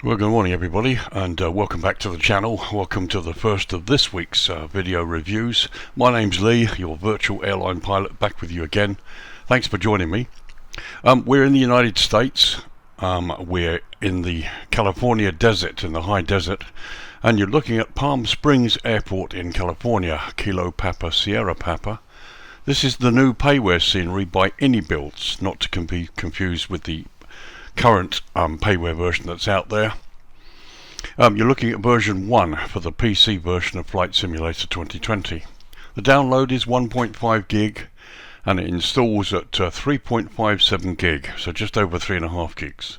Well, good morning everybody, and welcome back to the channel. Welcome to the first of this week's video reviews. My name's Lee, your virtual airline pilot, back with you again. Thanks for joining me. We're in the United States. We're in the California desert, in the high desert, and you're looking at Palm Springs Airport in California, Kilo Papa Sierra Papa. This is the new payware scenery by IniBuilds, not to be confused with the current payware version that's out there. You're looking at version 1 for the PC version of Flight Simulator 2020. The download is 1.5 gig and it installs at 3.57 gig, so just over 3.5 gigs.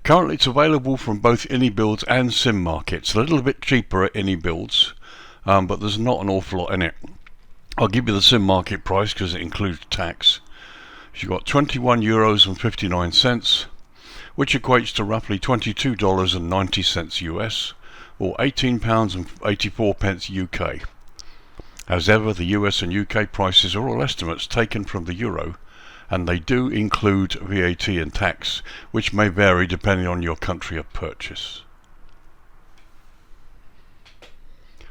Currently it's available from both IniBuilds and Sim Market. It's a little bit cheaper at IniBuilds, but there's not an awful lot in it. I'll give you the Sim Market price because it includes tax. You've got €21.59, which equates to roughly $22.90 US, or £18.84 UK. As ever, the US and UK prices are all estimates taken from the euro, and they do include VAT and tax, which may vary depending on your country of purchase.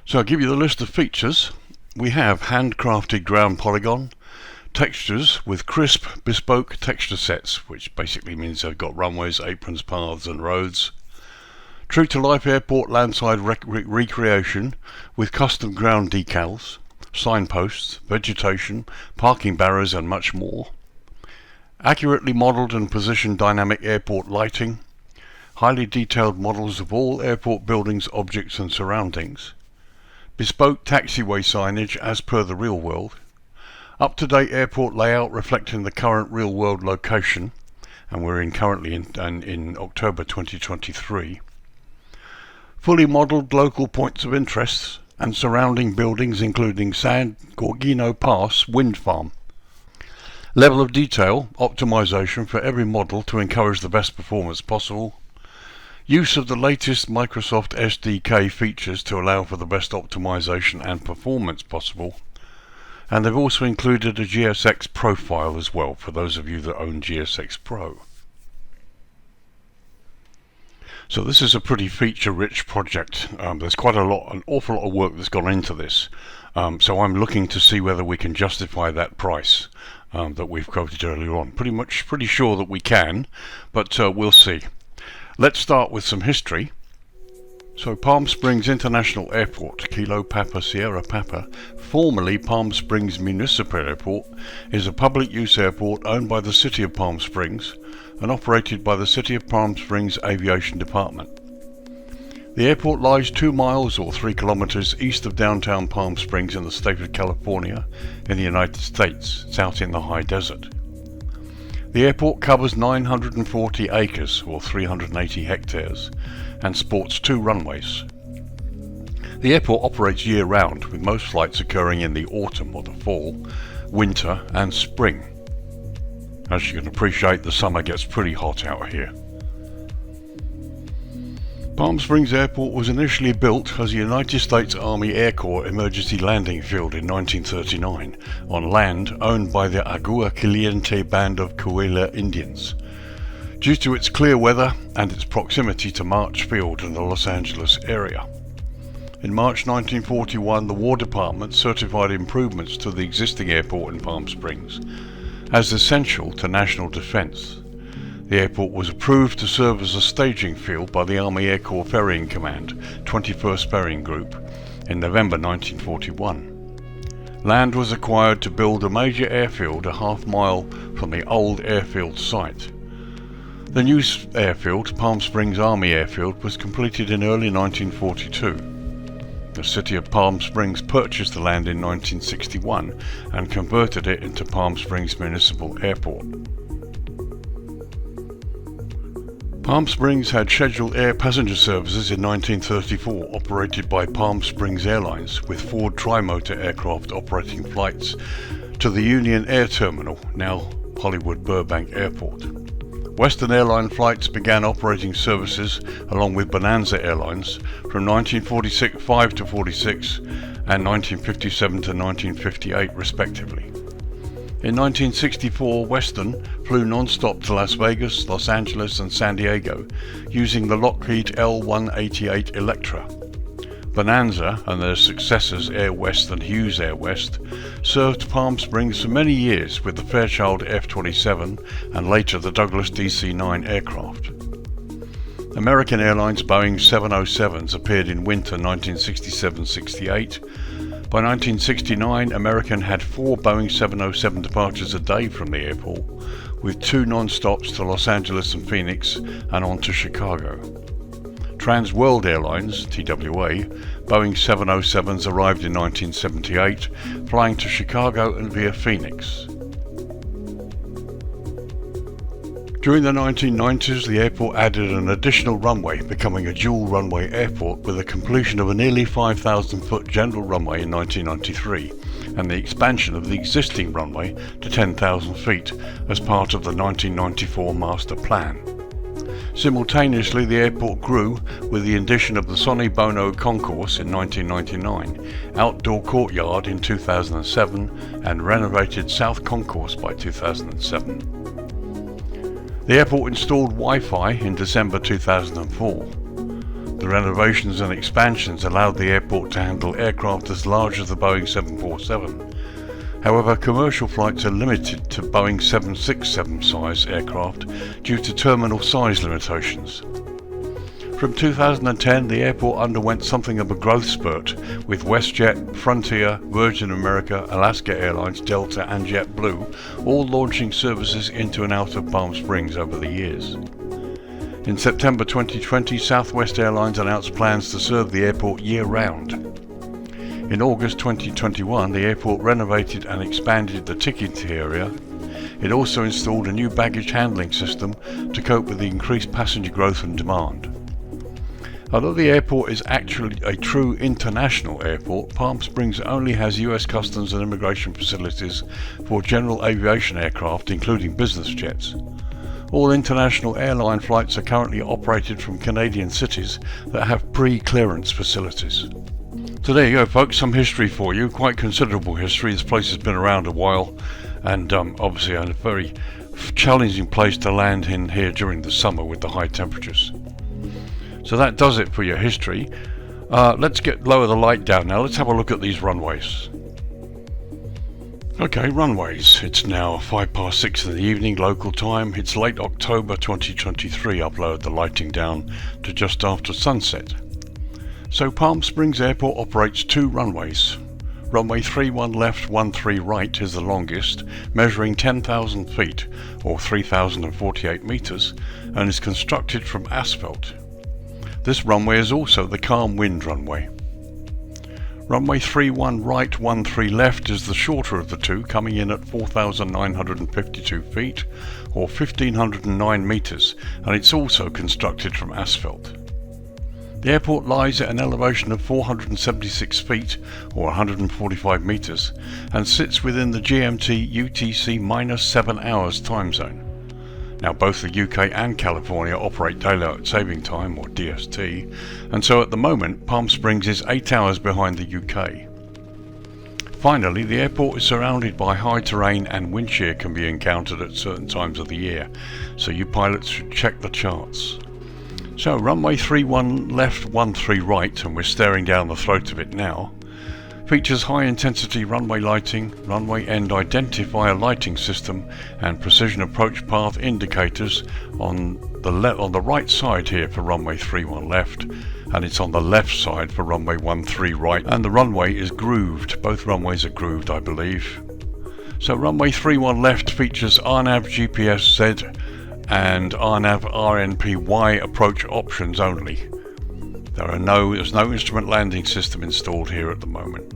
So I'll give you the list of features. We have handcrafted ground polygon, textures with crisp, bespoke texture sets, which basically means they've got runways, aprons, paths and roads. True-to-life airport landside recreation with custom ground decals, signposts, vegetation, parking barriers and much more. Accurately modelled and positioned dynamic airport lighting. Highly detailed models of all airport buildings, objects and surroundings. Bespoke taxiway signage as per the real world. Up-to-date airport layout reflecting the current real-world location, and we're currently in October 2023. Fully modelled local points of interest and surrounding buildings including San Gorgino Pass Wind Farm. Level of detail optimization for every model to encourage the best performance possible. Use of the latest Microsoft SDK features to allow for the best optimization and performance possible. And they've also included a GSX profile as well, for those of you that own GSX Pro. So this is a pretty feature-rich project. There's quite an awful lot of work that's gone into this. So I'm looking to see whether we can justify that price that we've quoted earlier on. Pretty sure that we can, but we'll see. Let's start with some history. So Palm Springs International Airport, Kilo Papa Sierra Papa, formerly Palm Springs Municipal Airport, is a public use airport owned by the City of Palm Springs and operated by the City of Palm Springs Aviation Department. The airport lies 2 miles or 3 kilometers east of downtown Palm Springs in the state of California in the United States. It's out in the high desert. The airport covers 940 acres or 380 hectares and sports 2 runways. The airport operates year-round, with most flights occurring in the autumn or the fall, winter and spring. As you can appreciate, the summer gets pretty hot out here. Palm Springs Airport was initially built as a United States Army Air Corps emergency landing field in 1939 on land owned by the Agua Caliente Band of Coahuila Indians. Due to its clear weather and its proximity to March Field in the Los Angeles area. In March 1941, the War Department certified improvements to the existing airport in Palm Springs as essential to national defense. The airport was approved to serve as a staging field by the Army Air Corps Ferrying Command, 21st Ferrying Group, in November 1941. Land was acquired to build a major airfield a half-mile from the old airfield site. The new airfield, Palm Springs Army Airfield, was completed in early 1942. The City of Palm Springs purchased the land in 1961 and converted it into Palm Springs Municipal Airport. Palm Springs had scheduled air passenger services in 1934 operated by Palm Springs Airlines, with Ford Tri-Motor aircraft operating flights to the Union Air Terminal, now Hollywood Burbank Airport. Western Airline flights began operating services along with Bonanza Airlines from 1945 to 46 and 1957 to 1958 respectively. In 1964, Western flew non-stop to Las Vegas, Los Angeles and San Diego using the Lockheed L-188 Electra. Bonanza and their successors Air West and Hughes Air West served Palm Springs for many years with the Fairchild F-27 and later the Douglas DC-9 aircraft. American Airlines Boeing 707s appeared in winter 1967-68. By 1969, American had 4 Boeing 707 departures a day from the airport, with 2 non-stops to Los Angeles and Phoenix and on to Chicago. Trans World Airlines, TWA, Boeing 707s arrived in 1978, flying to Chicago and via Phoenix. During the 1990s, the airport added an additional runway, becoming a dual runway airport with the completion of a nearly 5,000-foot general runway in 1993 and the expansion of the existing runway to 10,000 feet as part of the 1994 master plan. Simultaneously, the airport grew with the addition of the SONNY BONO concourse in 1999, outdoor courtyard in 2007 and renovated South Concourse by 2007. The airport installed Wi-Fi in December 2004. The renovations and expansions allowed the airport to handle aircraft as large as the Boeing 747. However, commercial flights are limited to Boeing 767 size aircraft due to terminal size limitations. From 2010, the airport underwent something of a growth spurt, with WestJet, Frontier, Virgin America, Alaska Airlines, Delta and JetBlue all launching services into and out of Palm Springs over the years. In September 2020, Southwest Airlines announced plans to serve the airport year-round. In August 2021, the airport renovated and expanded the ticketing area. It also installed a new baggage handling system to cope with the increased passenger growth and demand. Although the airport is actually a true international airport, Palm Springs only has US Customs and Immigration facilities for general aviation aircraft, including business jets. All international airline flights are currently operated from Canadian cities that have pre-clearance facilities. So there you go, folks, some history for you, quite considerable history. This place has been around a while and obviously a very challenging place to land in here during the summer with the high temperatures. So that does it for your history. Let's lower the light down now. Let's have a look at these runways. Okay, runways. It's now 6:05 in the evening local time. It's late October 2023. I've lowered the lighting down to just after sunset. So Palm Springs Airport operates 2 runways. Runway 31 left, 13 right is the longest, measuring 10,000 feet or 3,048 meters, and is constructed from asphalt. This runway is also the calm wind runway. Runway 31 right, 13 left is the shorter of the two, coming in at 4,952 feet or 1,509 meters, and it's also constructed from asphalt. The airport lies at an elevation of 476 feet or 145 meters and sits within the GMT UTC -7 hours time zone. Now both the UK and California operate Daylight Saving Time, or DST, and so at the moment Palm Springs is 8 hours behind the UK. Finally, the airport is surrounded by high terrain and wind shear can be encountered at certain times of the year, so you pilots should check the charts. So runway 31 left, 13 right, and we're staring down the throat of it now, features high-intensity runway lighting, runway end identifier lighting system, and precision approach path indicators on the right side here for runway 31 left, and it's on the left side for runway 13 right, and the runway is grooved. Both runways are grooved, I believe. So runway 31 left features RNAV GPS-Z and RNAV RNPY approach options only. There's no instrument landing system installed here at the moment.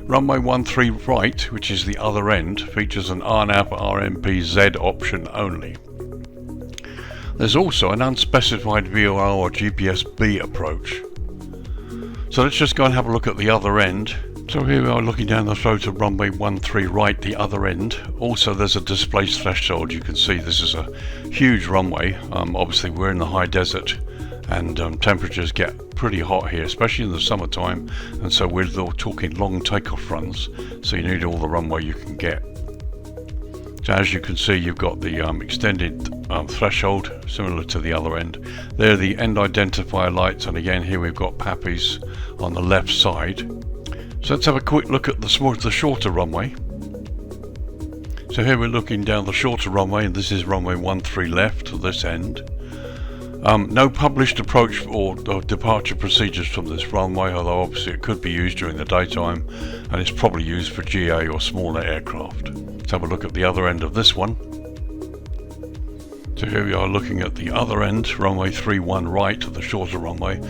Runway 13 right, which is the other end, features an RNAV RNPZ option only. There's also an unspecified VOR or GPS-B approach. So let's just go and have a look at the other end. So here we are looking down the throat of runway 13 right, the other end. Also there's a displaced threshold. You can see this is a huge runway. Obviously we're in the high desert and temperatures get pretty hot here, especially in the summertime, and so we're talking long takeoff runs, so you need all the runway you can get. So as you can see, you've got the extended threshold, similar to the other end. There are the end identifier lights, and again here we've got PAPIs on the left side. So let's have a quick look at the shorter runway. So here we're looking down the shorter runway, and this is runway 13 left to this end. No published approach or departure procedures from this runway, although obviously it could be used during the daytime, and it's probably used for GA or smaller aircraft. Let's have a look at the other end of this one. So here we are looking at the other end, runway 31 right of the shorter runway.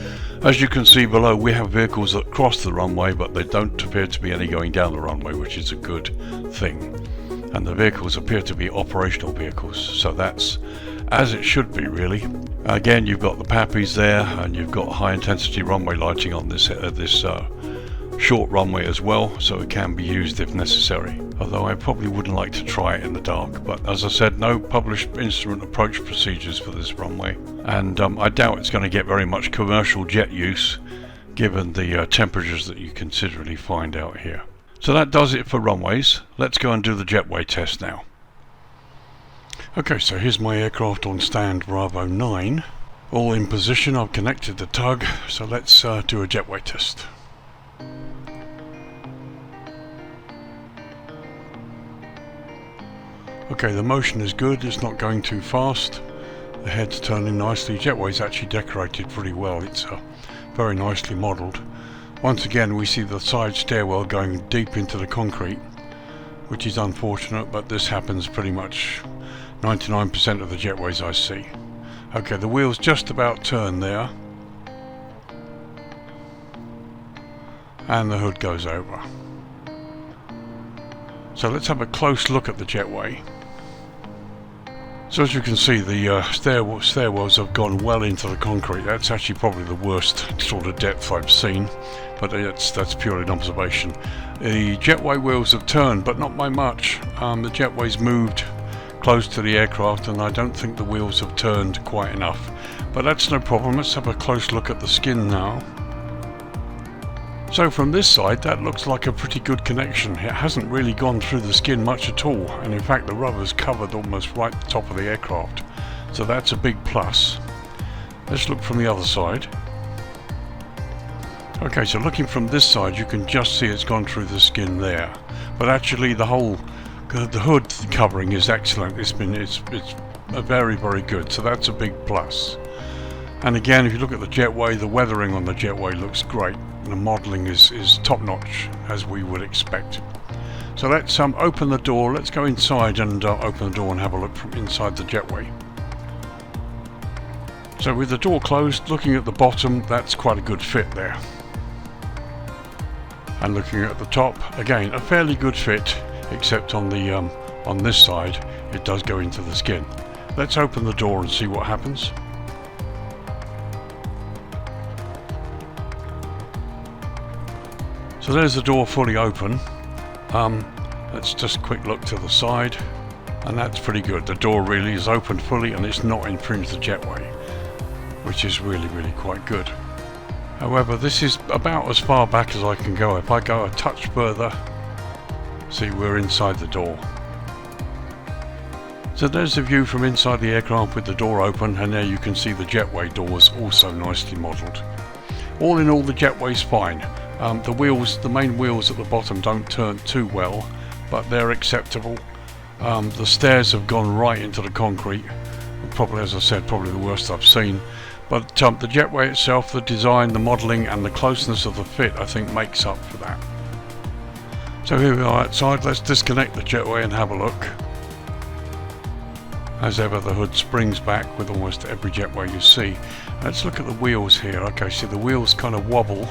As you can see below, we have vehicles that cross the runway, but there don't appear to be any going down the runway, which is a good thing. And the vehicles appear to be operational vehicles, so that's as it should be, really. Again, you've got the PAPIs there, and you've got high intensity runway lighting on this short runway as well, so it can be used if necessary. Although I probably wouldn't like to try it in the dark, but as I said, no published instrument approach procedures for this runway, and I doubt it's going to get very much commercial jet use given the temperatures that you considerably find out here. So that does it for runways. Let's go and do the jetway test now. Okay, so here's my aircraft on stand Bravo 9, all in position. I've connected the tug, so let's do a jetway test. Okay, the motion is good, it's not going too fast, the head's turning nicely. Jetway's actually decorated pretty well, it's very nicely modelled. Once again we see the side stairwell going deep into the concrete, which is unfortunate, but this happens pretty much 99% of the jetways I see. Okay, the wheels just about turn there, and the hood goes over. So let's have a close look at the jetway. So as you can see, the stairwells have gone well into the concrete. That's actually probably the worst sort of depth I've seen, but that's purely an observation. The jetway wheels have turned, but not by much. The jetway's moved close to the aircraft, and I don't think the wheels have turned quite enough. But that's no problem. Let's have a close look at the skin now. So from this side, that looks like a pretty good connection. It hasn't really gone through the skin much at all, and in fact the rubber's covered almost right at the top of the aircraft. So that's a big plus. Let's look from the other side. Okay, so looking from this side, you can just see it's gone through the skin there. But actually the hood covering is excellent. It's very, very good, so that's a big plus. And again, if you look at the jetway, the weathering on the jetway looks great. The modelling is top-notch, as we would expect. So let's open the door. Let's go inside and open the door and have a look from inside the jetway. So with the door closed, looking at the bottom, that's quite a good fit there. And looking at the top, again, a fairly good fit, except on the on this side, it does go into the skin. Let's open the door and see what happens. So there's the door fully open. Let's just quick look to the side, and that's pretty good. The door really is open fully, and it's not infringed the jetway, which is really, really quite good. However, this is about as far back as I can go. If I go a touch further, see, we're inside the door. So there's the view from inside the aircraft with the door open, and there you can see the jetway doors also nicely modelled. All in all, the jetway's fine. The main wheels at the bottom don't turn too well, but they're acceptable. The stairs have gone right into the concrete. Probably, as I said, probably the worst I've seen. But the jetway itself, the design, the modelling and the closeness of the fit, I think makes up for that. So here we are outside. Let's disconnect the jetway and have a look. As ever, the hood springs back with almost every jetway you see. Let's look at the wheels here. Okay, see, the wheels kind of wobble.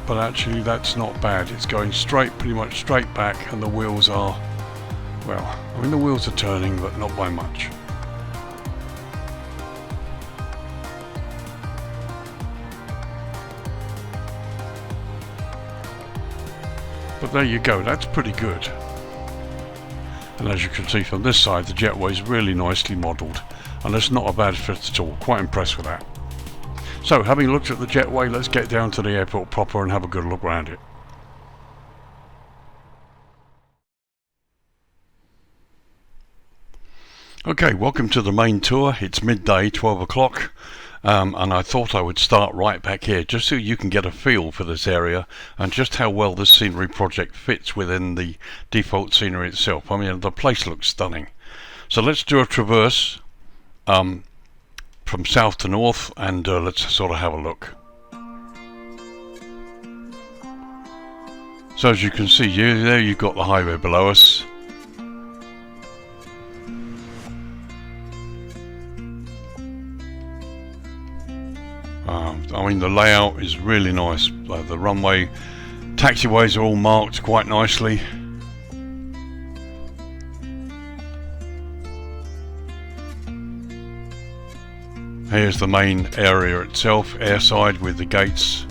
But actually that's not bad. It's going straight, pretty much straight back, and the wheels are, well, I mean the wheels are turning, but not by much. But there you go, that's pretty good. And as you can see from this side, the jetway is really nicely modelled, and it's not a bad fit at all. Quite impressed with that. So, having looked at the jetway, let's get down to the airport proper and have a good look around it. Okay, welcome to the main tour. It's midday, 12 o'clock, and I thought I would start right back here just so you can get a feel for this area and just how well this scenery project fits within the default scenery itself. I mean, the place looks stunning. So let's do a traverse from south to north, and let's sort of have a look. So as you can see there you've got the highway below us. I mean, the layout is really nice. The runway taxiways are all marked quite nicely. Here's the main area itself, airside with the gates.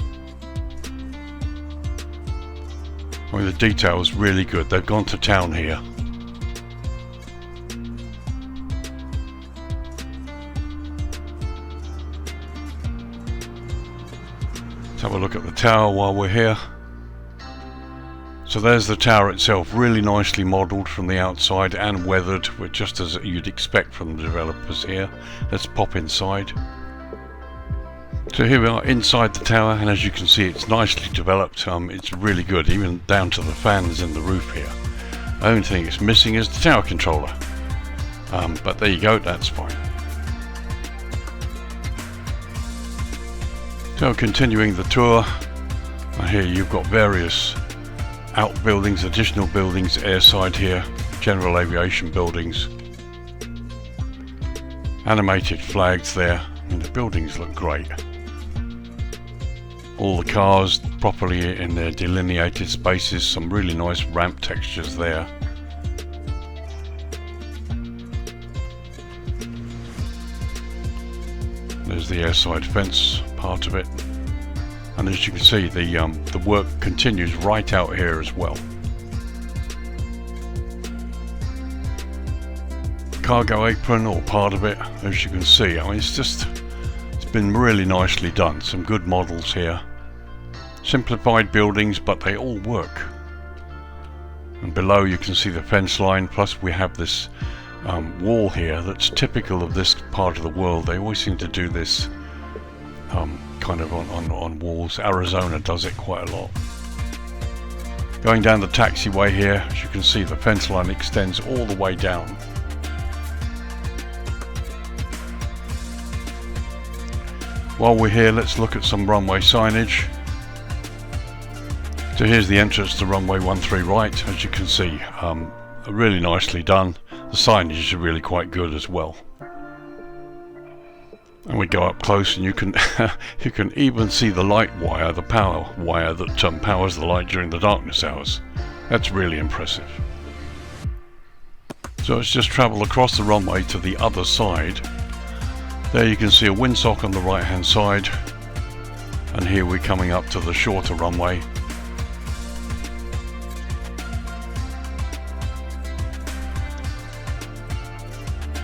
I mean, the detail is really good. They've gone to town here. Let's have a look at the tower while we're here. So there's the tower itself, really nicely modelled from the outside and weathered, just as you'd expect from the developers here. Let's pop inside. So here we are inside the tower, and as you can see, it's nicely developed. It's really good, even down to the fans in the roof here. The only thing it's missing is the tower controller, but there you go, that's fine. So continuing the tour, and here you've got various outbuildings, additional buildings airside here, general aviation buildings, animated flags there, and the buildings look great. All the cars properly in their delineated spaces, some really nice ramp textures there. There's the airside fence part of it, and as you can see, the work continues right out here as well. Cargo apron, or part of it, as you can see. I mean, it's been really nicely done. Some good models here. Simplified buildings, but they all work. And below you can see the fence line, plus we have this wall here that's typical of this part of the world. They always seem to do this kind of on walls. Arizona does it quite a lot. Going down the taxiway here, as you can see, the fence line extends all the way down. While we're here, let's look at some runway signage. So here's the entrance to runway 13 right, as you can see, really nicely done. The signage is really quite good as well. And we go up close, and you can you can even see the light wire, the power wire that powers the light during the darkness hours. That's really impressive. So let's just travel across the runway to the other side. There you can see a windsock on the right hand side, and here we're coming up to the shorter runway.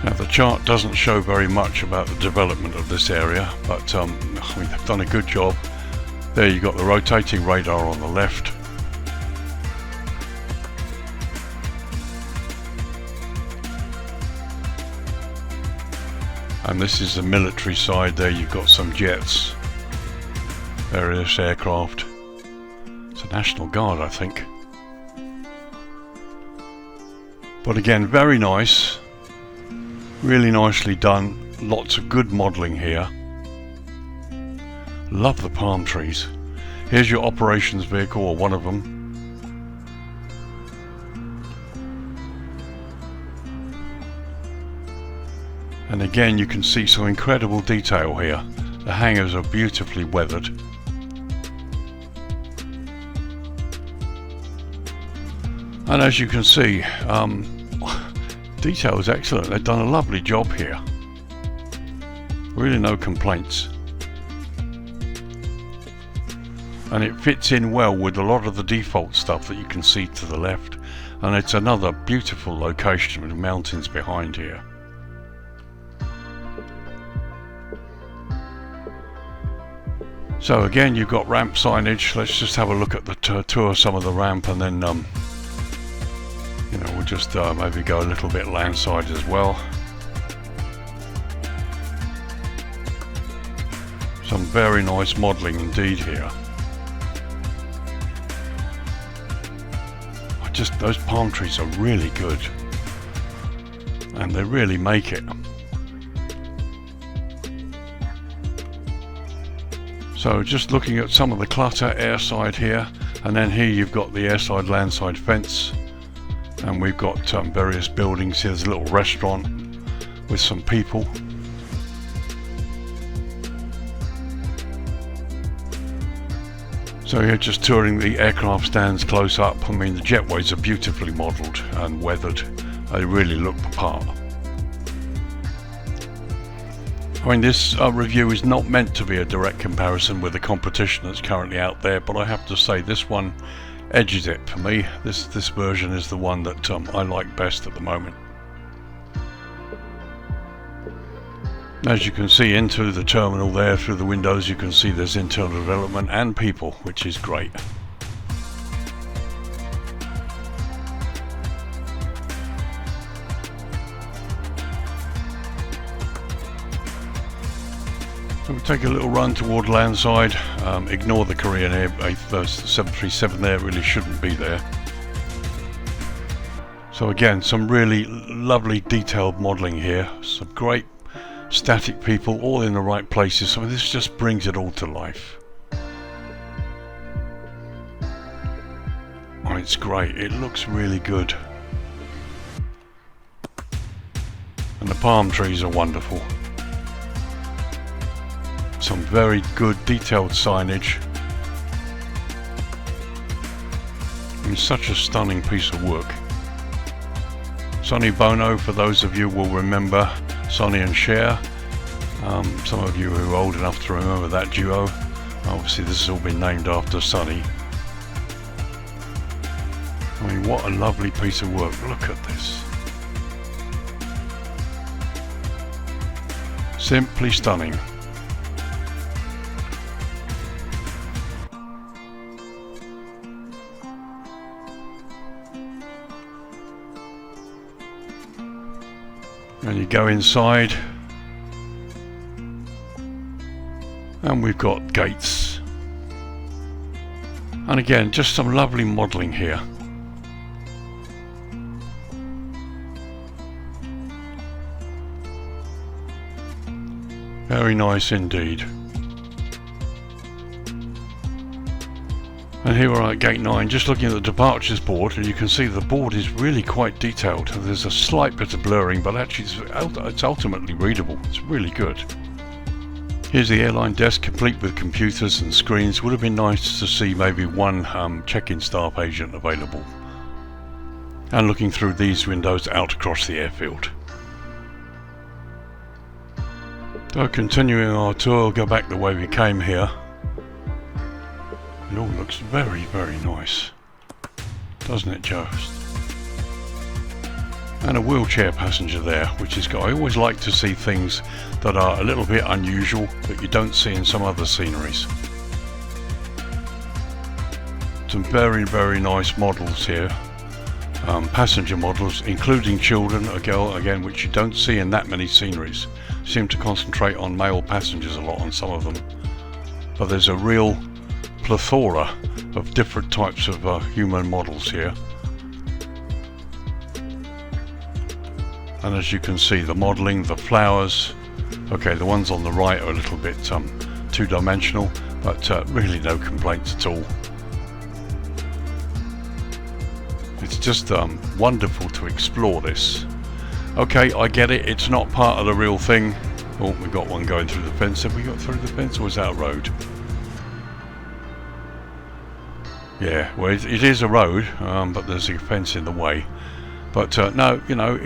Now the chart doesn't show very much about the development of this area, but I mean, they've done a good job. There you've got the rotating radar on the left. And this is the military side. There you've got some jets, various aircraft. It's a National Guard, I think. But again, very nice. Really nicely done. Lots of good modelling here. Love the palm trees. Here's your operations vehicle, or one of them. And again, you can see some incredible detail here. The hangars are beautifully weathered. And as you can see, detail is excellent. They've done a lovely job here. Really no complaints. And it fits in well with a lot of the default stuff that you can see to the left. And it's another beautiful location with mountains behind here. So again, you've got ramp signage. Let's just have a look at the tour some of the ramp, and then you know, we'll just maybe go a little bit landside as well. Some very nice modelling indeed here. Those palm trees are really good, and they really make it. So just looking at some of the clutter airside here, and then here you've got the airside landside fence, and we've got various buildings. Here's a little restaurant with some people. So here, just touring the aircraft stands close up. I mean, the JETWAYs are beautifully modelled and weathered. They really look the part. I mean, this review is not meant to be a direct comparison with the competition that's currently out there, but I have to say this one edges it for me. This version is the one that I like best at the moment. As you can see into the terminal there through the windows, you can see there's internal development and people, which is great. So we'll take a little run toward landside. Ignore the Korean Air, the 737 there, really shouldn't be there. So again, some really lovely detailed modelling here, some great static people all in the right places. So this just brings it all to life. Oh, it's great, it looks really good. And the palm trees are wonderful. Some very good detailed signage. It's such a stunning piece of work. SONNY BONO, for those of you will remember SONNY and Cher. Some of you who are old enough to remember that duo. Obviously this has all been named after SONNY. I mean, what a lovely piece of work, look at this. Simply stunning. And you go inside, and we've got gates, and again just some lovely modelling here. Very nice indeed. And here we are at gate 9, just looking at the departures board, and you can see the board is really quite detailed. There's a slight bit of blurring, but actually it's ultimately readable. It's really good. Here's the airline desk, complete with computers and screens. Would have been nice to see maybe one check-in staff agent available. And looking through these windows out across the airfield. So continuing our tour, we'll go back the way we came here. It all looks very, very nice, doesn't it, just? And a wheelchair passenger there, which is good. I always like to see things that are a little bit unusual that you don't see in some other sceneries. Some very, very nice models here, passenger models, including children, a girl again, which you don't see in that many sceneries. Seem to concentrate on male passengers a lot on some of them, but there's a real plethora of different types of human models here. And as you can see, the modelling, the flowers, okay, the ones on the right are a little bit two-dimensional, but really no complaints at all. It's just wonderful to explore this. Okay, I get it, it's not part of the real thing. Oh, we got one going through the fence. Have we got through the fence, or was that a road? Yeah, well, it is a road, but there's a fence in the way. But no, you know,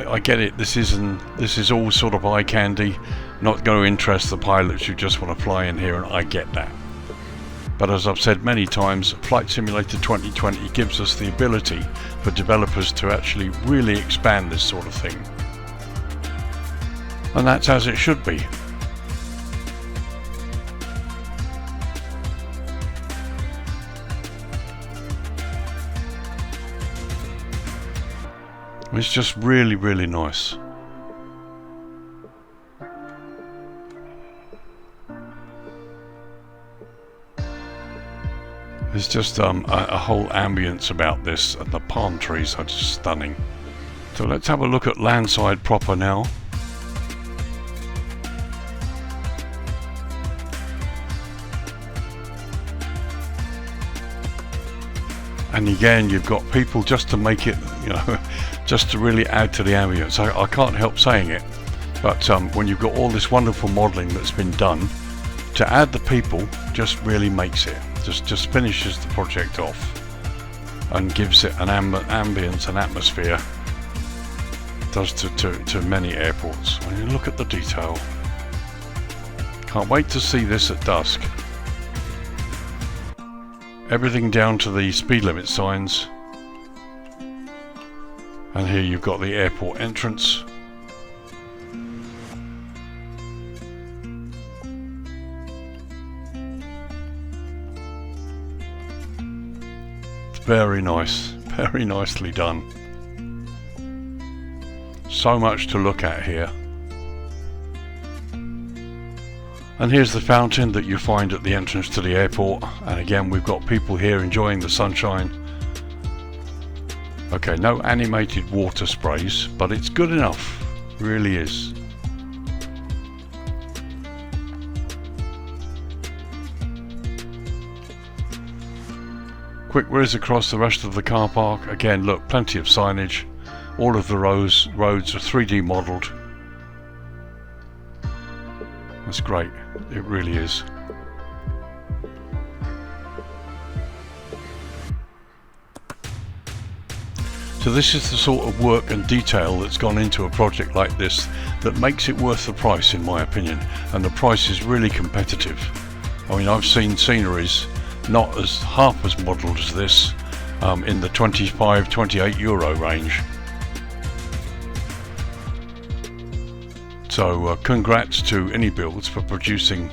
I get it. This is all sort of eye candy, not going to interest the pilots who just want to fly in here, and I get that. But as I've said many times, Flight Simulator 2020 gives us the ability for developers to actually really expand this sort of thing, and that's as it should be. It's just really, really nice. There's just a whole ambience about this, and the palm trees are just stunning. So let's have a look at landside proper now. And again, you've got people just to make it, you know, just to really add to the ambience. I can't help saying it, but when you've got all this wonderful modelling that's been done, to add the people just really makes it, just finishes the project off and gives it an ambience, an atmosphere. Does to many airports. When you look at the detail, can't wait to see this at dusk. Everything down to the speed limit signs, and here you've got the airport entrance. It's very nice, very nicely done. So much to look at here. And here's the fountain that you find at the entrance to the airport, and again we've got people here enjoying the sunshine. Okay, no animated water sprays, but it's good enough, really is. Quick whiz across the rest of the car park. Again, look, plenty of signage. All of the roads are 3D modelled. That's great, it really is. So this is the sort of work and detail that's gone into a project like this that makes it worth the price, in my opinion, and the price is really competitive. I mean, I've seen sceneries not as half as modelled as this, in the 25-28 euro range. So congrats to IniBuilds for producing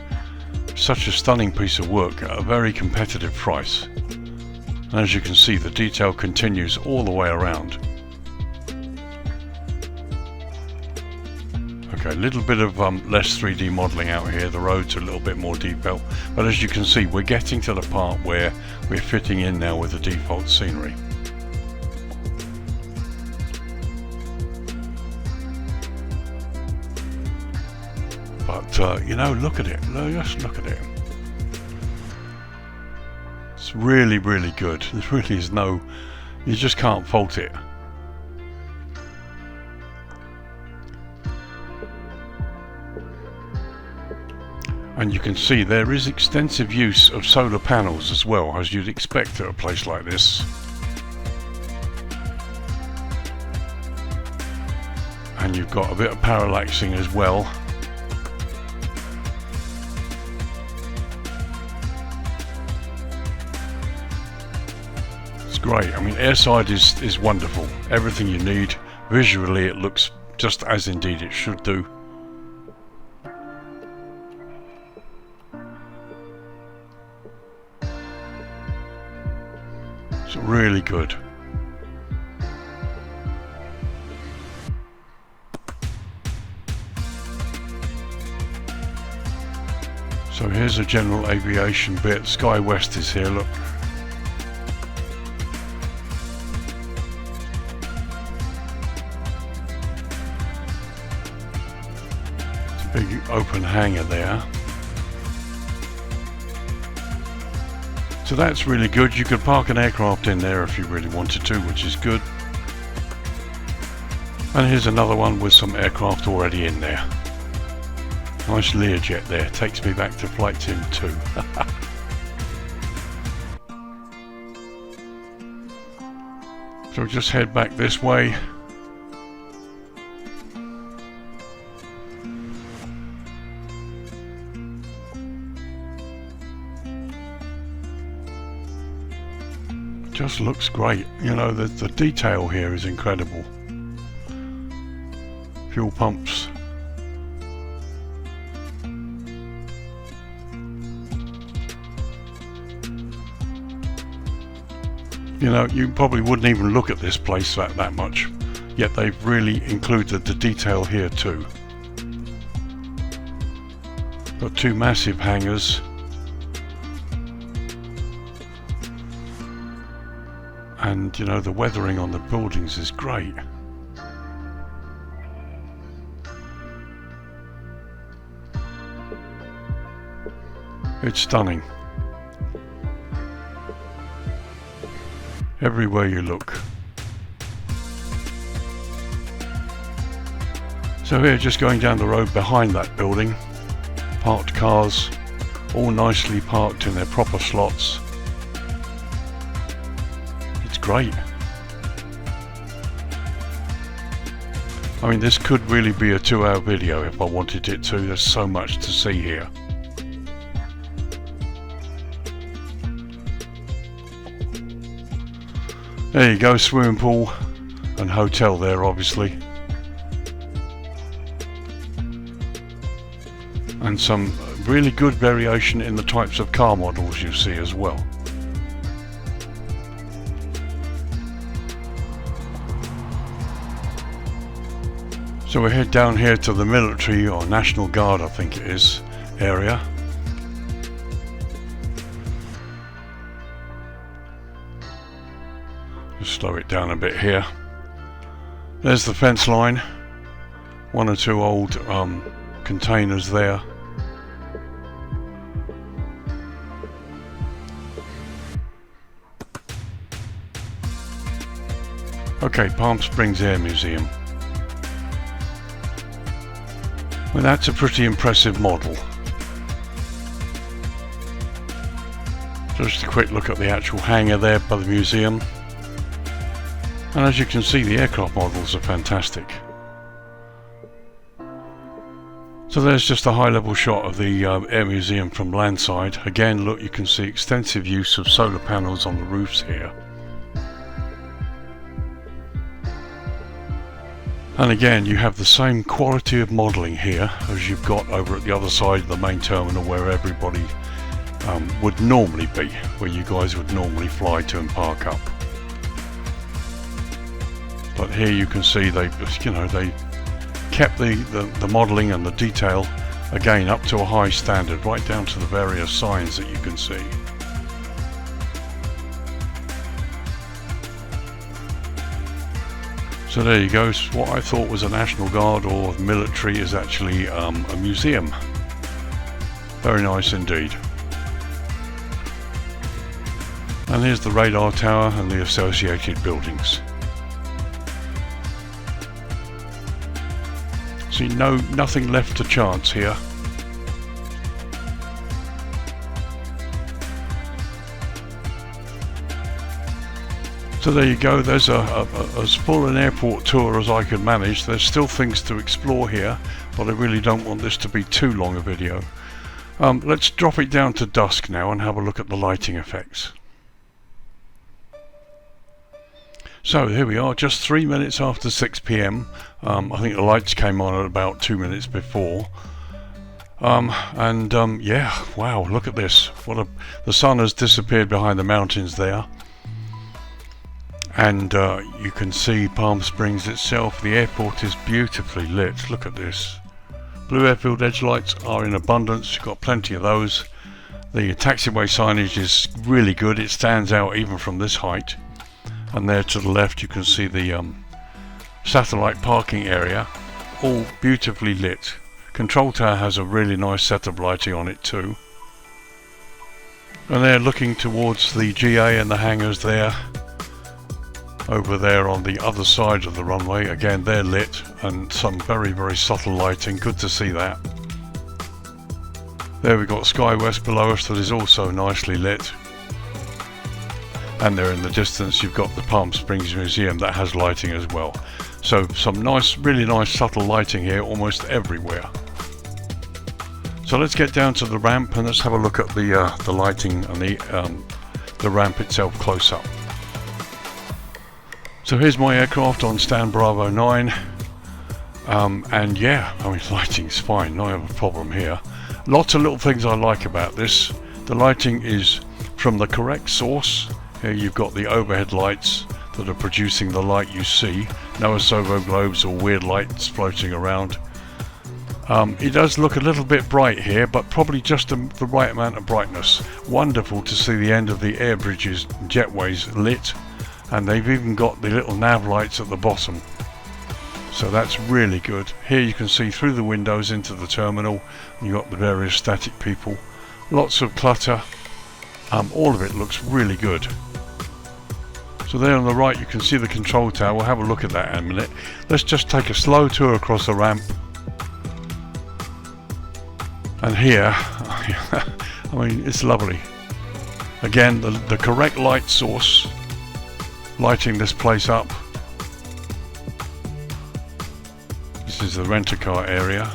such a stunning piece of work at a very competitive price. And as you can see, the detail continues all the way around. Okay, a little bit of less 3D modelling out here. The roads are a little bit more detailed, but as you can see, we're getting to the part where we're fitting in now with the default scenery. But you know, look at it, just look at it. It's really, really good. There really is no, you just can't fault it. And you can see there is extensive use of solar panels as well, as you'd expect at a place like this. And you've got a bit of parallaxing as well. Great. I mean, airside is wonderful. Everything you need. Visually it looks just as indeed it should do. It's really good. So here's a general aviation bit. SKYWEST is here, look. Big open hangar there. So that's really good. You could park an aircraft in there if you really wanted to, which is good. And here's another one with some aircraft already in there. Nice Learjet there. Takes me back to Flight Sim 2. So just head back this way. Just looks great. You know, the detail here is incredible. Fuel pumps. You know, you probably wouldn't even look at this place that much, yet they've really included the detail here too. Got two massive hangars. And you know, the weathering on the buildings is great. It's stunning. Everywhere you look. So here, just going down the road behind that building, parked cars, all nicely parked in their proper slots. It's great. I mean, this could really be a 2-hour video if I wanted it to. There's so much to see here. There you go, swimming pool and hotel there, obviously. And some really good variation in the types of car models you see as well. So we head down here to the military or National Guard, I think it is, area. Just slow it down a bit here. There's the fence line. 1 or 2 old containers there. Okay, Palm Springs Air Museum. Well, that's a pretty impressive model. Just a quick look at the actual hangar there by the museum. And as you can see, the aircraft models are fantastic. So there's just a high-level shot of the Air Museum from landside. Again, look, you can see extensive use of solar panels on the roofs here. And again, you have the same quality of modelling here as you've got over at the other side of the main terminal, where everybody would normally be, where you guys would normally fly to and park up. But here you can see they kept the modelling and the detail again up to a high standard, right down to the various signs that you can see. So there you go. What I thought was a National Guard or military is actually a museum. Very nice indeed. And here's the radar tower and the associated buildings. See, nothing left to chance here. So there you go, there's as full an airport tour as I could manage. There's still things to explore here, but I really don't want this to be too long a video. Let's drop it down to dusk now and have a look at the lighting effects. So here we are, just 3 minutes after 6 PM. I think the lights came on at about 2 minutes before. Yeah, wow, look at this. The sun has disappeared behind the mountains there. And you can see Palm Springs itself. The airport is beautifully lit. Look at this. Blue airfield edge lights are in abundance. You've got plenty of those. The taxiway signage is really good. It stands out even from this height. And there to the left you can see the satellite parking area, all beautifully lit. Control tower has a really nice set of lighting on it too. And they're looking towards the GA and the hangars there. Over there on the other side of the runway, again they're lit and some very, very subtle lighting. Good to see that. There we've got SKYWEST below us that is also nicely lit. And there in the distance you've got the Palm Springs Museum that has lighting as well. So some nice, really nice subtle lighting here almost everywhere. So let's get down to the ramp and let's have a look at the lighting and the ramp itself close up. So here's my aircraft on stand Bravo 9. And yeah, I mean, lighting's fine, no have a problem here. Lots of little things I like about this. The lighting is from the correct source. Here you've got the overhead lights that are producing the light you see. No servo globes or weird lights floating around. It does look a little bit bright here, but probably just the right amount of brightness. Wonderful to see the end of the air bridges, jetways lit. and they've even got the little nav lights at the bottom, so that's really good. Here you can see through the windows into the terminal, and you've got the various static people, lots of clutter, all of it looks really good. So there on the right you can see the control tower. We'll have a look at that in a minute. Let's just take a slow tour across the ramp. And here, I mean, it's lovely. Again, the correct light source lighting this place up. This is the rent-a-car area.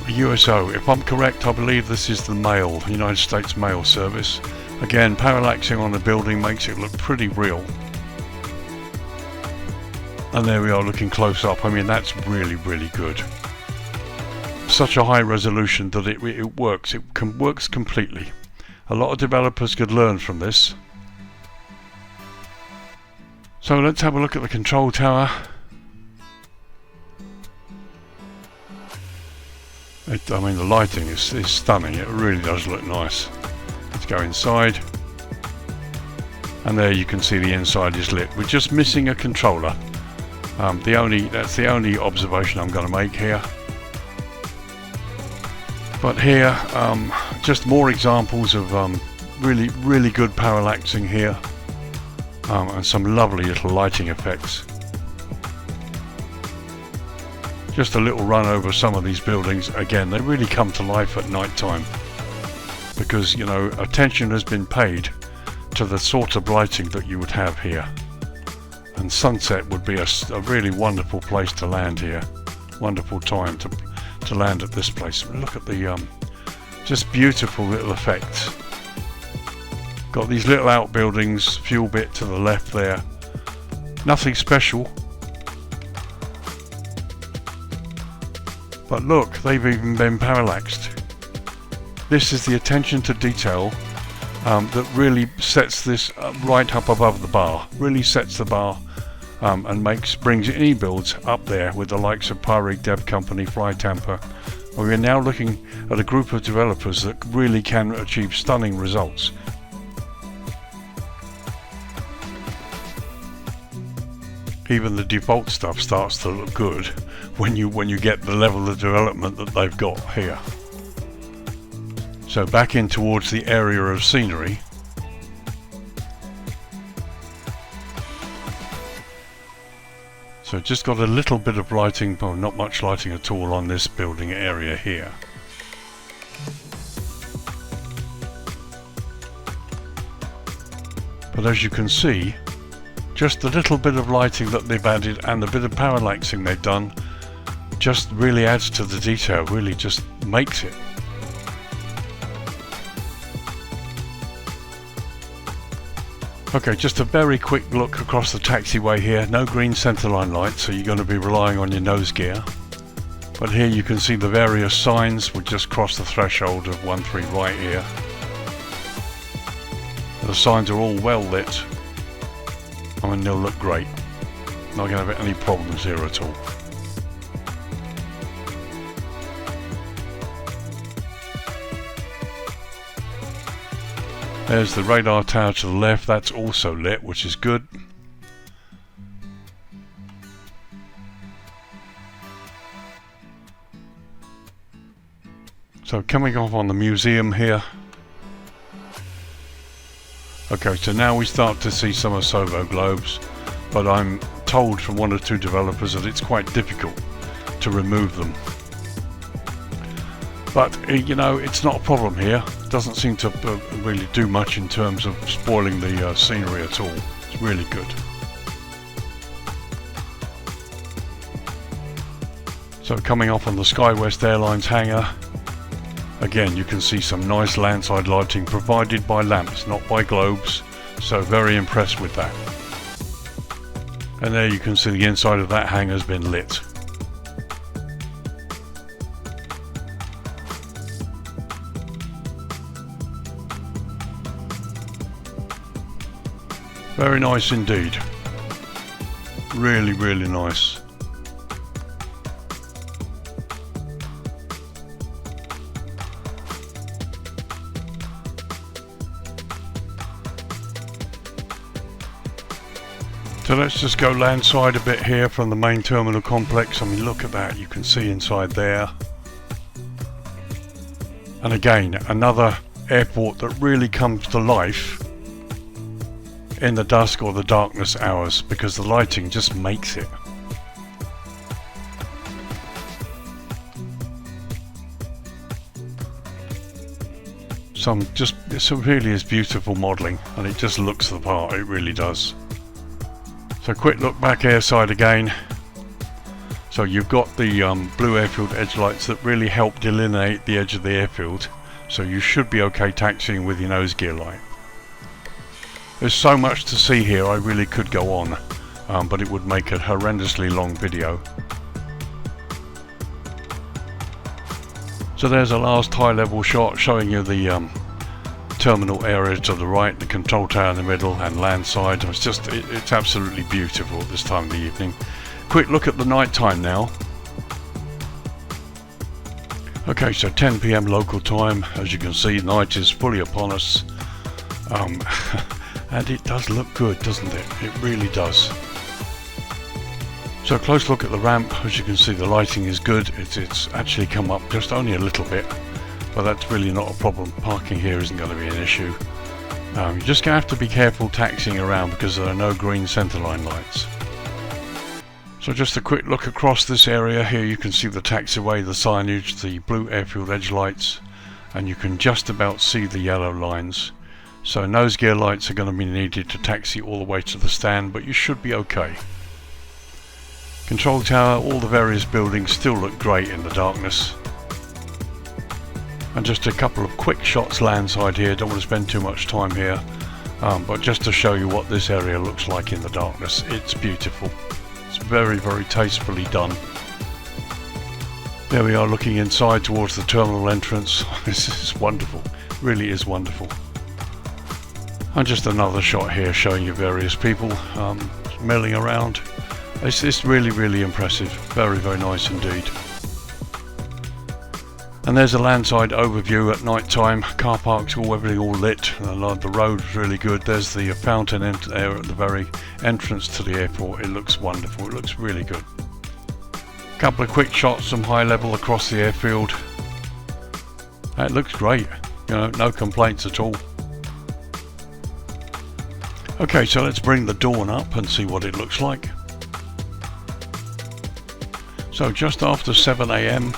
USO, if I'm correct, I believe this is the mail, United States Mail Service. Again, parallaxing on the building makes it look pretty real. And there we are looking close up. I mean, that's really, really good. Such a high resolution that it works. It works completely. A lot of developers could learn from this. So let's have a look at the control tower. I mean, the lighting is stunning. It really does look nice. Let's go inside, and there you can see the inside is lit. We're just missing a controller. That's the only observation I'm going to make here. But here, just more examples of really, really good parallaxing here, and some lovely little lighting effects. Just a little run over some of these buildings. Again, they really come to life at night time, because attention has been paid to the sort of lighting that you would have here, and sunset would be a really wonderful place to land here. Wonderful time to land at this place. Look at the just beautiful little effects. Got these little outbuildings, fuel bit to the left there. Nothing special. But look, they've even been parallaxed. This is the attention to detail that really sets this right up above the bar. Really sets the bar and brings IniBuilds up there with the likes of Pyrig Dev Company, Fly Tamper. We are now looking at a group of developers that really can achieve stunning results. Even the default stuff starts to look good when you get the level of development that they've got here. So back in towards the area of scenery. So just got a little bit of lighting, well, not much lighting at all on this building area here. But as you can see, just the little bit of lighting that they've added and the bit of parallaxing they've done just really adds to the detail, really just makes it. Okay, just a very quick look across the taxiway here. No green centerline lights, so you're going to be relying on your nose gear. But here you can see the various signs. We'll just cross the threshold of 13 right here. The signs are all well lit. I mean, they'll look great. Not going to have any problems here at all. There's the radar tower to the left. That's also lit, which is good. So coming off on the museum here. Okay, so now we start to see some of Sovo globes, but I'm told from one or two developers that it's quite difficult to remove them. But it's not a problem here. It doesn't seem to really do much in terms of spoiling the scenery at all. It's really good. So coming off on the SKYWEST Airlines hangar, again you can see some nice landside lighting provided by lamps, not by globes, so very impressed with that. And there you can see the inside of that hangar has been lit. Very nice indeed. Really, really nice. So let's just go landside a bit here from the main terminal complex. I mean, look at that, you can see inside there. And again, another airport that really comes to life in the dusk or the darkness hours, because the lighting just makes it. It really is beautiful modelling, and it just looks the part, it really does. So quick look back airside again. So you've got the blue airfield edge lights that really help delineate the edge of the airfield, so you should be okay taxiing with your nose gear light. There's so much to see here, I really could go on, but it would make a horrendously long video. So there's a last high level shot showing you the terminal area to the right, the control tower in the middle, and landside. It's absolutely beautiful at this time of the evening. Quick look at the night time now. Okay, so 10 PM local time. As you can see, night is fully upon us. And it does look good, doesn't it? It really does. So a close look at the ramp. As you can see, the lighting is good. It's actually come up just only a little bit, but that's really not a problem. Parking here isn't going to be an issue. You're just going to have to be careful taxiing around because there are no green centerline lights. So just a quick look across this area here. You can see the taxiway, the signage, the blue airfield edge lights, and you can just about see the yellow lines. So nose gear lights are going to be needed to taxi all the way to the stand, but you should be okay. Control tower, all the various buildings still look great in the darkness. And just a couple of quick shots landside here, don't want to spend too much time here, but just to show you what this area looks like in the darkness. It's beautiful. It's very, very tastefully done. There we are looking inside towards the terminal entrance. This is wonderful, really is wonderful. And just another shot here showing you various people milling around. It's really, really impressive. Very, very nice indeed. And there's a landside overview at night time. Car parks, everything all lit. The road's really good. There's the fountain there at the very entrance to the airport. It looks wonderful. It looks really good. A couple of quick shots from high level across the airfield. It looks great. You know, no complaints at all. Okay, so let's bring the dawn up and see what it looks like. So just after 7 AM,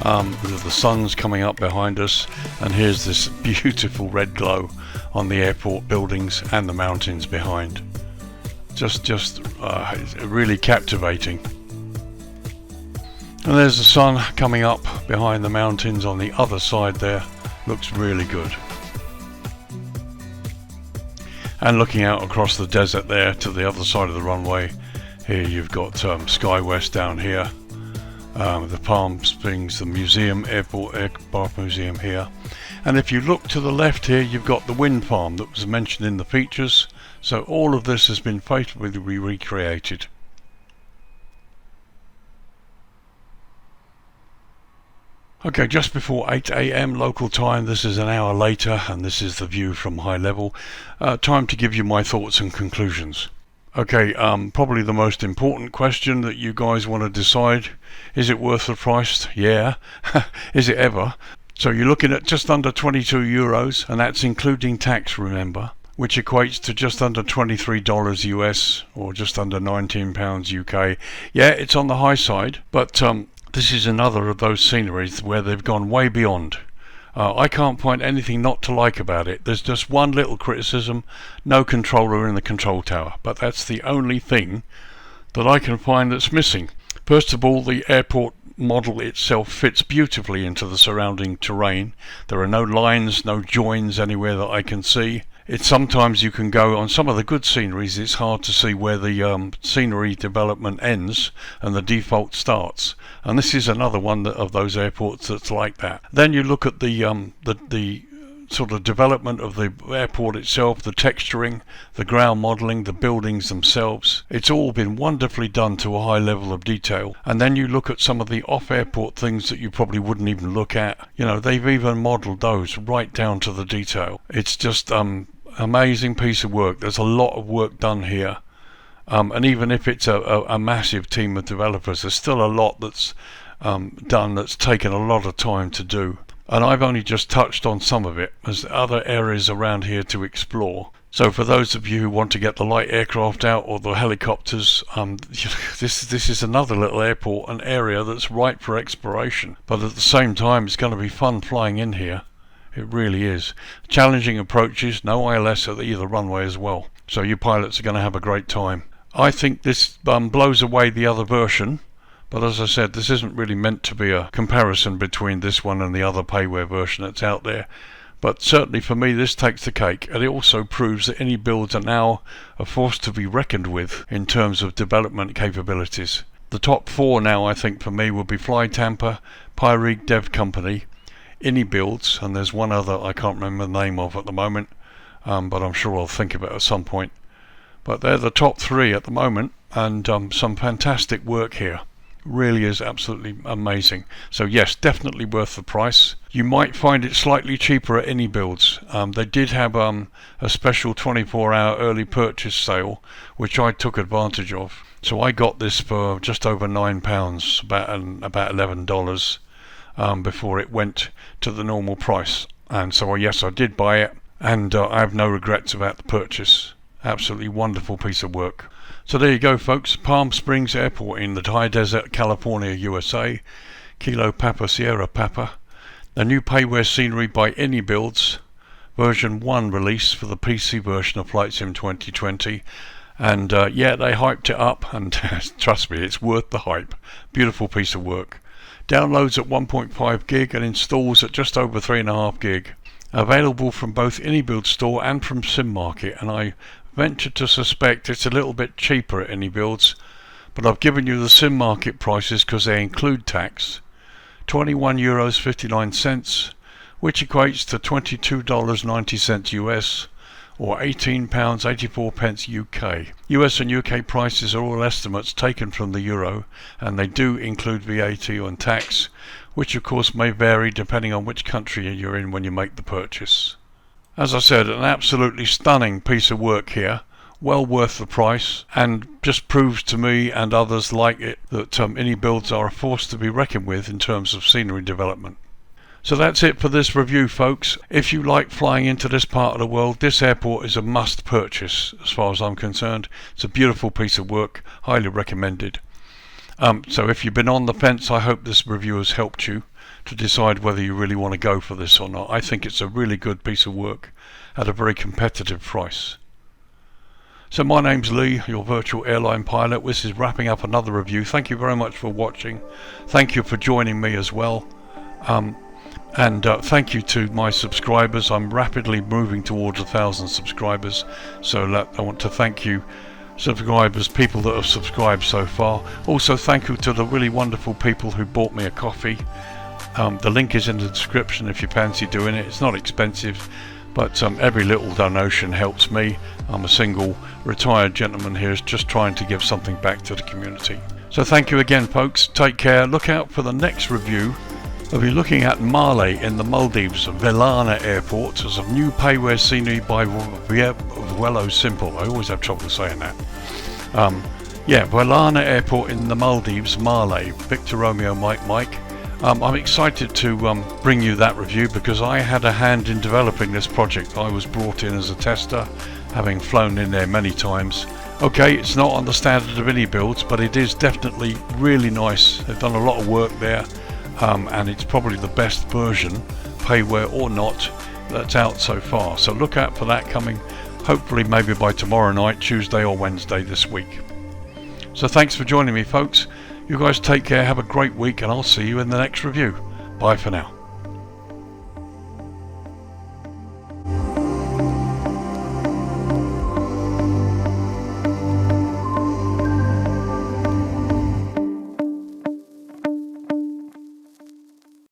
the sun's coming up behind us, and here's this beautiful red glow on the airport buildings and the mountains behind. Just really captivating. And there's the sun coming up behind the mountains on the other side there. Looks really good. And looking out across the desert there to the other side of the runway, here you've got SKYWEST down here. The Palm Springs, the museum, aircraft museum here. And if you look to the left here, you've got the wind farm that was mentioned in the features. So all of this has been faithfully recreated. Okay, just before 8 AM local time, this is an hour later, and this is the view from high level. Time to give you my thoughts and conclusions. Okay, probably the most important question that you guys want to decide, is it worth the price? Yeah. Is it ever? So you're looking at just under 22 euros, and that's including tax, remember, which equates to just under $23 US, or just under £19 UK. Yeah, it's on the high side, but this is another of those sceneries where they've gone way beyond. I can't find anything not to like about it. There's just one little criticism: no controller in the control tower, but that's the only thing that I can find that's missing. First of all, the airport model itself fits beautifully into the surrounding terrain. There are no lines, no joins anywhere that I can see. It's sometimes you can go on some of the good sceneries, it's hard to see where the scenery development ends and the default starts, and this is another one of those airports that's like that. Then you look at the sort of development of the airport itself, the texturing, the ground modelling, the buildings themselves. It's all been wonderfully done to a high level of detail. And then you look at some of the off-airport things that you probably wouldn't even look at. You know, they've even modelled those right down to the detail. It's just amazing piece of work. There's a lot of work done here, and even if it's a massive team of developers, there's still a lot that's done that's taken a lot of time to do. And I've only just touched on some of it. There's other areas around here to explore. So for those of you who want to get the light aircraft out or the helicopters, this is another little airport, an area that's ripe for exploration. But at the same time, it's going to be fun flying in here. It really is. Challenging approaches, no ILS at either runway as well. So you pilots are going to have a great time. I think this blows away the other version. But as I said, this isn't really meant to be a comparison between this one and the other payware version that's out there. But certainly for me, this takes the cake, and it also proves that IniBuilds are now a force to be reckoned with in terms of development capabilities. The top four now, I think, for me would be Fly Tampa, Pyrig Dev Company, IniBuilds, and there's one other I can't remember the name of at the moment, but I'm sure I'll think of it at some point. But they're the top three at the moment, and some fantastic work here. Really is absolutely amazing. So yes, definitely worth the price. You might find it slightly cheaper at IniBuilds. They did have a special 24-hour early purchase sale, which I took advantage of. So I got this for just over £9, about $11, before it went to the normal price. And so yes, I did buy it, and I have no regrets about the purchase. Absolutely wonderful piece of work. So there you go, folks. Palm Springs Airport in the high desert, California, USA. Kilo Papa Sierra Papa. The new payware scenery by IniBuilds. Version 1 release for the PC version of Flight Sim 2020. And yeah, they hyped it up, and trust me, it's worth the hype. Beautiful piece of work. Downloads at 1.5 gig and installs at just over 3.5 gig. Available from both IniBuilds store and from Sim Market, and I venture to suspect it's a little bit cheaper at IniBuilds, but I've given you the Sim Market prices because they include tax. €21.59, which equates to $22.90 US, or £18.84 UK. US and UK prices are all estimates taken from the euro, and they do include VAT and tax, which of course may vary depending on which country you're in when you make the purchase. As I said, an absolutely stunning piece of work here, well worth the price, and just proves to me and others like it that IniBuilds are a force to be reckoned with in terms of scenery development. So that's it for this review, folks. If you like flying into this part of the world, this airport is a must purchase as far as I'm concerned. It's a beautiful piece of work, highly recommended. So if you've been on the fence, I hope this review has helped you to decide whether you really want to go for this or not. I think it's a really good piece of work at a very competitive price. So my name's Lee, your virtual airline pilot. This is wrapping up another review. Thank you very much for watching. Thank you for joining me as well. And thank you to my subscribers. I'm rapidly moving towards 1,000 subscribers. So I want to thank you, subscribers, people that have subscribed so far. Also thank you to the really wonderful people who bought me a coffee. The link is in the description if you fancy doing it. It's not expensive, but every little donation helps me. I'm a single retired gentleman here, just trying to give something back to the community. So thank you again, folks. Take care. Look out for the next review. We'll be looking at Malé in the Maldives, Velana Airport. There's a new payware scenery by Vuelo Simple. I always have trouble saying that. Yeah, Velana Airport in the Maldives, Malé. Victor Romeo Mike Mike. I'm excited to bring you that review because I had a hand in developing this project. I was brought in as a tester, having flown in there many times. Okay, it's not on the standard of IniBuilds, but it is definitely really nice. They've done a lot of work there, and it's probably the best version, payware or not, that's out so far. So look out for that coming, hopefully maybe by tomorrow night, Tuesday or Wednesday this week. So thanks for joining me, folks. You guys take care, have a great week, and I'll see you in the next review. Bye for now.